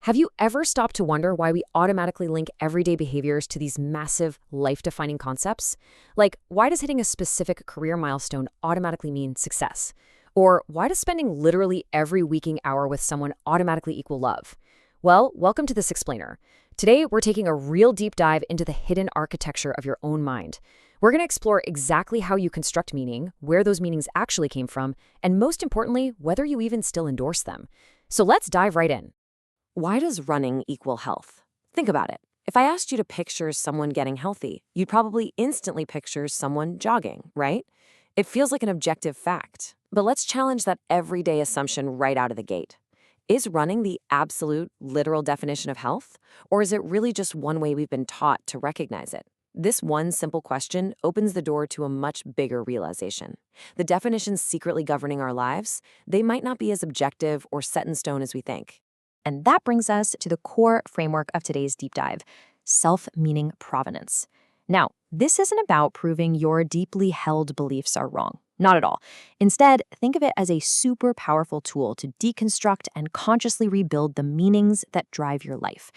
Have you ever stopped to wonder why we automatically link everyday behaviors to these massive, life-defining concepts? Like, why does hitting a specific career milestone automatically mean success? Or why does spending literally every waking hour with someone automatically equal love? Well, welcome to This Explainer. Today, we're taking a real deep dive into the hidden architecture of your own mind. We're going to explore exactly how you construct meaning, where those meanings actually came from, and most importantly, whether you even still endorse them. So let's dive right in. Why does running equal health? Think about it. If I asked you to picture someone getting healthy, you'd probably instantly picture someone jogging, right? It feels like an objective fact. But let's challenge that everyday assumption right out of the gate. Is running the absolute, literal definition of health? Or is it really just one way we've been taught to recognize it? This one simple question opens the door to a much bigger realization. The definitions secretly governing our lives, they might not be as objective or set in stone as we think. And that brings us to the core framework of today's deep dive, self-meaning provenance. Now, this isn't about proving your deeply held beliefs are wrong. Not at all. Instead, think of it as a super powerful tool to deconstruct and consciously rebuild the meanings that drive your life.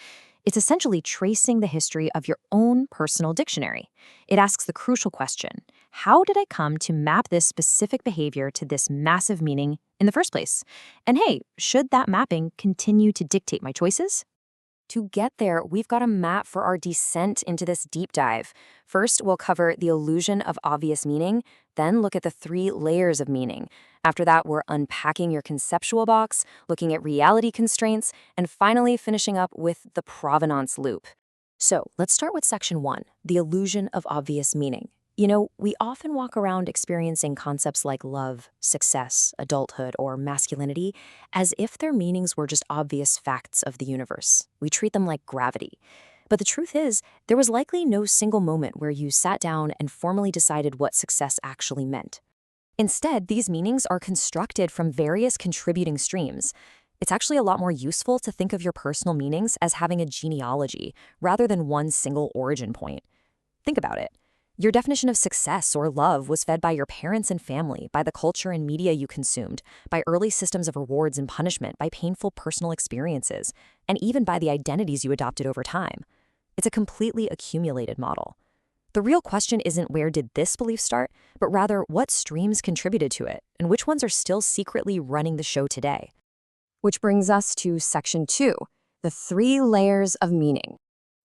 It's essentially tracing the history of your own personal dictionary. It asks the crucial question, how did I come to map this specific behavior to this massive meaning in the first place? And hey, should that mapping continue to dictate my choices? To get there, we've got a map for our descent into this deep dive. First, we'll cover the illusion of obvious meaning, then look at the 3 layers of meaning. After that, we're unpacking your conceptual box, looking at reality constraints, and finally finishing up with the provenance loop. So let's start with section 1, the illusion of obvious meaning. You know, we often walk around experiencing concepts like love, success, adulthood, or masculinity as if their meanings were just obvious facts of the universe. We treat them like gravity. But the truth is, there was likely no single moment where you sat down and formally decided what success actually meant. Instead, these meanings are constructed from various contributing streams. It's actually a lot more useful to think of your personal meanings as having a genealogy rather than one single origin point. Think about it. Your definition of success or love was fed by your parents and family, by the culture and media you consumed, by early systems of rewards and punishment, by painful personal experiences, and even by the identities you adopted over time. It's a completely accumulated model. The real question isn't where did this belief start, but rather what streams contributed to it, and which ones are still secretly running the show today. Which brings us to section 2, the 3 layers of meaning.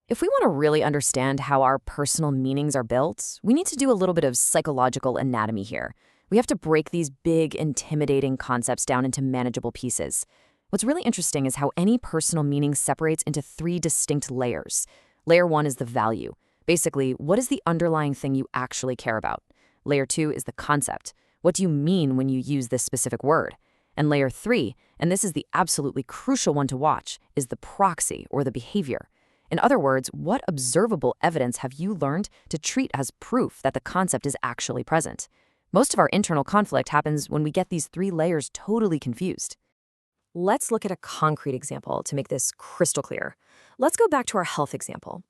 If we want to really understand how our personal meanings are built, we need to do a little bit of psychological anatomy here. We have to break these big, intimidating concepts down into manageable pieces. What's really interesting is how any personal meaning separates into 3 distinct layers. Layer 1 is the value. Basically, what is the underlying thing you actually care about? Layer 2 is the concept. What do you mean when you use this specific word? And layer 3, and this is the absolutely crucial one to watch, is the proxy or the behavior. In other words, what observable evidence have you learned to treat as proof that the concept is actually present? Most of our internal conflict happens when we get these 3 layers totally confused. Let's look at a concrete example to make this crystal clear. Let's go back to our health example.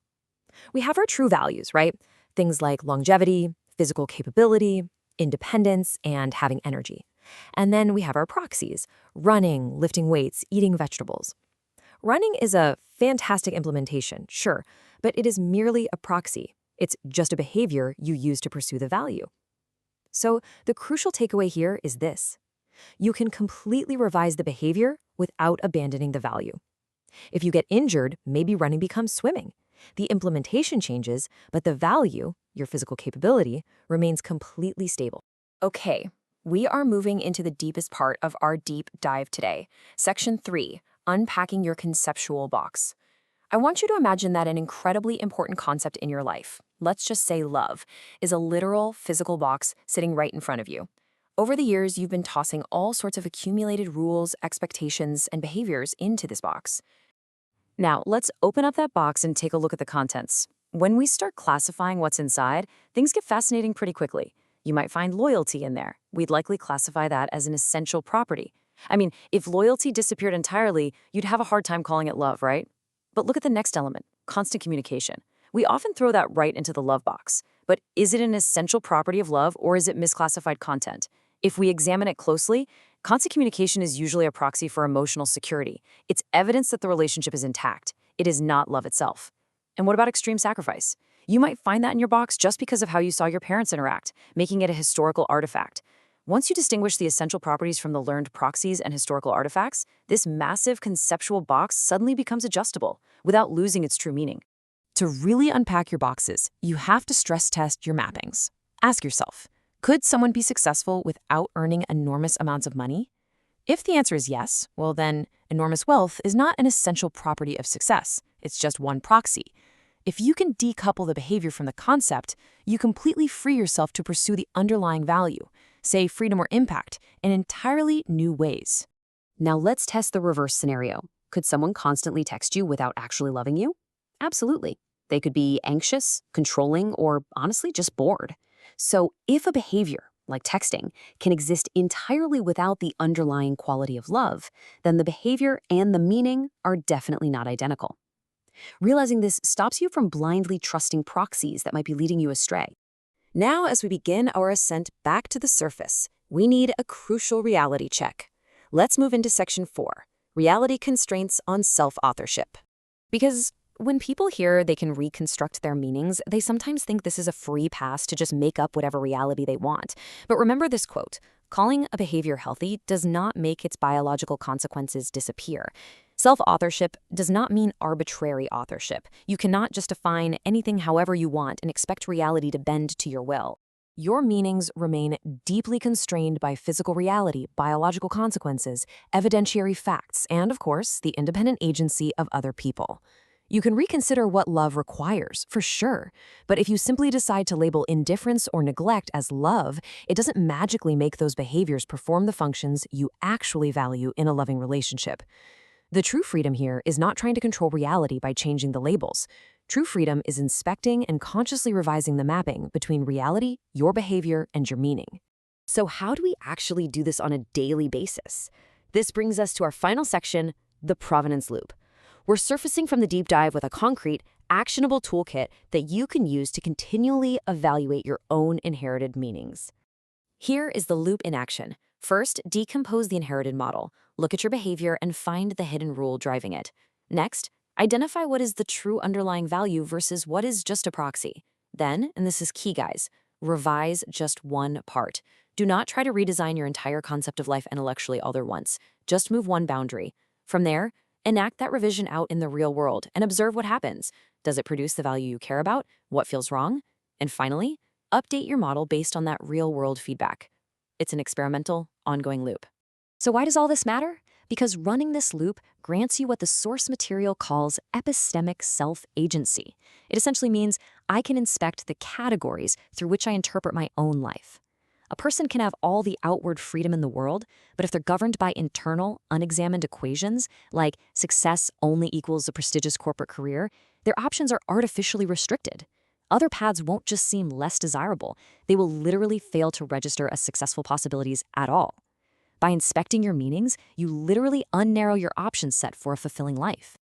We have our true values, right? Things like longevity, physical capability, independence, and having energy. And then we have our proxies, running, lifting weights, eating vegetables. Running is a fantastic implementation, sure, but it is merely a proxy. It's just a behavior you use to pursue the value. So the crucial takeaway here is this. You can completely revise the behavior without abandoning the value. If you get injured, maybe running becomes swimming. The implementation changes, but the value, your physical capability, remains completely stable. Okay, we are moving into the deepest part of our deep dive today. Section 3. Unpacking your conceptual box. I want you to imagine that an incredibly important concept in your life, let's just say love, is a literal physical box sitting right in front of you. Over the years, you've been tossing all sorts of accumulated rules, expectations, and behaviors into this box. Now, let's open up that box and take a look at the contents. When we start classifying what's inside, things get fascinating pretty quickly. You might find loyalty in there. We'd likely classify that as an essential property. I mean, if loyalty disappeared entirely, you'd have a hard time calling it love, right? But look at the next element, constant communication. We often throw that right into the love box. But is it an essential property of love or is it misclassified content? If we examine it closely, Constant communication is usually a proxy for emotional security. It's evidence that the relationship is intact. It is not love itself. And what about extreme sacrifice? You might find that in your box just because of how you saw your parents interact, making it a historical artifact. Once you distinguish the essential properties from the learned proxies and historical artifacts, this massive conceptual box suddenly becomes adjustable without losing its true meaning. To really unpack your boxes, you have to stress test your mappings. Ask yourself, could someone be successful without earning enormous amounts of money? If the answer is yes, well then, enormous wealth is not an essential property of success. It's just one proxy. If you can decouple the behavior from the concept, you completely free yourself to pursue the underlying value, say freedom or impact, in entirely new ways. Now let's test the reverse scenario. Could someone constantly text you without actually loving you? Absolutely. They could be anxious, controlling, or honestly just bored. So if a behavior, like texting, can exist entirely without the underlying quality of love, then the behavior and the meaning are definitely not identical. Realizing this stops you from blindly trusting proxies that might be leading you astray. Now, as we begin our ascent back to the surface, we need a crucial reality check. Let's move into Section 4, Reality Constraints on Self-Authorship. Because when people hear they can reconstruct their meanings, they sometimes think this is a free pass to just make up whatever reality they want. But remember this quote, calling a behavior healthy does not make its biological consequences disappear. Self-authorship does not mean arbitrary authorship. You cannot just define anything however you want and expect reality to bend to your will. Your meanings remain deeply constrained by physical reality, biological consequences, evidentiary facts, and, of course, the independent agency of other people. You can reconsider what love requires, for sure, but if you simply decide to label indifference or neglect as love, it doesn't magically make those behaviors perform the functions you actually value in a loving relationship. The true freedom here is not trying to control reality by changing the labels. True freedom is inspecting and consciously revising the mapping between reality, your behavior, and your meaning. So how do we actually do this on a daily basis? This brings us to our final section, the provenance loop. We're surfacing from the deep dive with a concrete, actionable toolkit that you can use to continually evaluate your own inherited meanings. Here is the loop in action. First, decompose the inherited model. Look at your behavior and find the hidden rule driving it. Next, identify what is the true underlying value versus what is just a proxy. Then, and this is key, guys, revise just one part. Do not try to redesign your entire concept of life intellectually all at once. Just move one boundary. From there, enact that revision out in the real world and observe what happens. Does it produce the value you care about? What feels wrong? And finally, update your model based on that real-world feedback. It's an experimental, ongoing loop. So why does all this matter? Because running this loop grants you what the source material calls epistemic self-agency. It essentially means I can inspect the categories through which I interpret my own life. A person can have all the outward freedom in the world, but if they're governed by internal, unexamined equations, like success only equals a prestigious corporate career, their options are artificially restricted. Other paths won't just seem less desirable, they will literally fail to register as successful possibilities at all. By inspecting your meanings, you literally unnarrow your option set for a fulfilling life.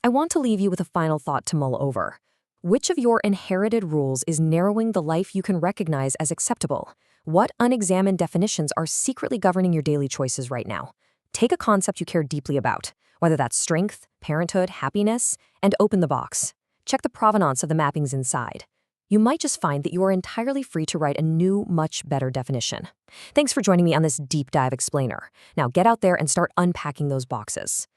I want to leave you with a final thought to mull over. Which of your inherited rules is narrowing the life you can recognize as acceptable? What unexamined definitions are secretly governing your daily choices right now? Take a concept you care deeply about, whether that's strength, parenthood, happiness, and open the box. Check the provenance of the mappings inside. You might just find that you are entirely free to write a new, much better definition. Thanks for joining me on this deep dive explainer. Now get out there and start unpacking those boxes.